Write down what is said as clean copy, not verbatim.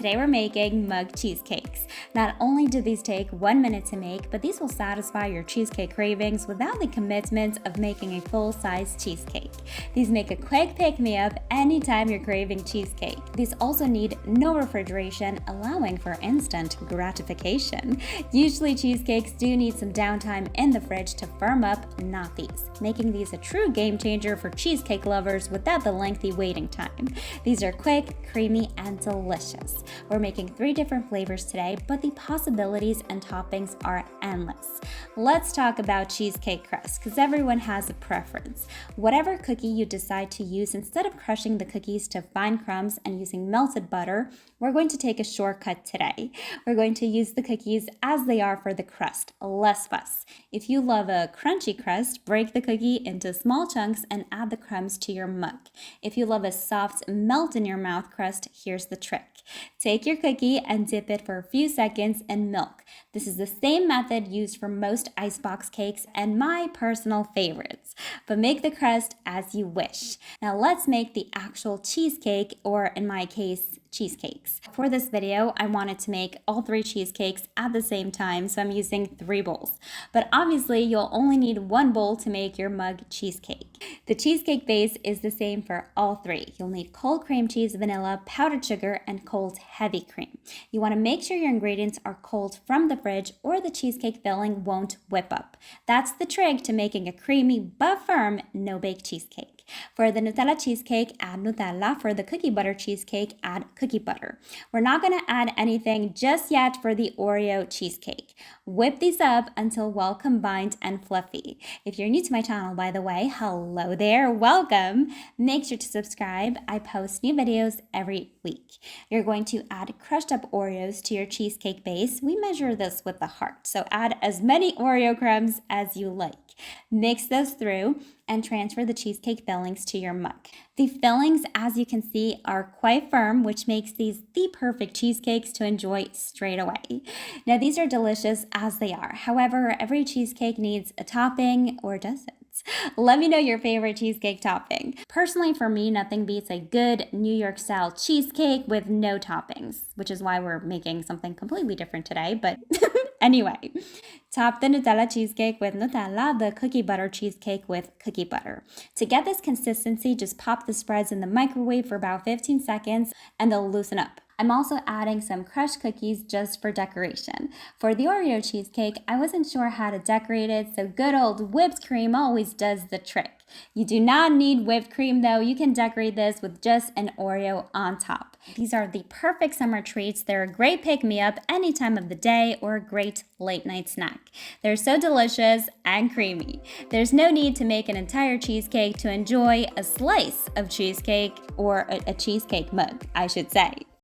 Today we're making mug cheesecakes. Not only do these take 1 minute to make, but these will satisfy your cheesecake cravings without the commitment of making a full-size cheesecake. These make a quick pick-me-up anytime you're craving cheesecake. These also need no refrigeration, allowing for instant gratification. Usually cheesecakes do need some downtime in the fridge to firm up, not these, making these a true game changer for cheesecake lovers without the lengthy waiting time. These are quick, creamy, and delicious. We're making 3 different flavors today, but the possibilities and toppings are endless. Let's talk about cheesecake crust, because everyone has a preference. Whatever cookie you decide to use, instead of crushing the cookies to fine crumbs and using melted butter, we're going to take a shortcut today. We're going to use the cookies as they are for the crust, less fuss. If you love a crunchy crust, break the cookie into small chunks and add the crumbs to your mug. If you love a soft, melt in your mouth crust, here's the trick. Take your cookie and dip it for a few seconds in milk. This is the same method used for most icebox cakes and my personal favorites, but make the crust as you wish. Now let's make the actual cheesecake, or in my case, cheesecakes. For this video, I wanted to make all 3 cheesecakes at the same time, so I'm using 3 bowls. But obviously, you'll only need 1 bowl to make your mug cheesecake. The cheesecake base is the same for all 3. You'll need cold cream cheese, vanilla, powdered sugar, and cold heavy cream. You want to make sure your ingredients are cold from the fridge or the cheesecake filling won't whip up. That's the trick to making a creamy but firm no-bake cheesecake. For the Nutella cheesecake, add Nutella. For the cookie butter cheesecake, add cookie butter. We're not going to add anything just yet for the Oreo cheesecake. Whip these up until well combined and fluffy. If you're new to my channel, by the way, hello there, welcome. Make sure to subscribe. I post new videos every week. You're going to add crushed up Oreos to your cheesecake base. We measure this with the heart, so add as many Oreo crumbs as you like. Mix those through and transfer the cheesecake fillings to your mug. The fillings, as you can see, are quite firm, which makes these the perfect cheesecakes to enjoy straight away. Now, these are delicious as they are. However, every cheesecake needs a topping, or doesn't. Let me know your favorite cheesecake topping. Personally, for me, nothing beats a good New York style cheesecake with no toppings, which is why we're making something completely different today, but anyway. Top the Nutella cheesecake with Nutella, the cookie butter cheesecake with cookie butter. To get this consistency, just pop the spreads in the microwave for about 15 seconds and they'll loosen up. I'm also adding some crushed cookies just for decoration. For the Oreo cheesecake, I wasn't sure how to decorate it, so good old whipped cream always does the trick. You do not need whipped cream though. You can decorate this with just an Oreo on top. These are the perfect summer treats. They're a great pick-me-up any time of the day or a great late-night snack. They're so delicious and creamy. There's no need to make an entire cheesecake to enjoy a slice of cheesecake, or a cheesecake mug, I should say.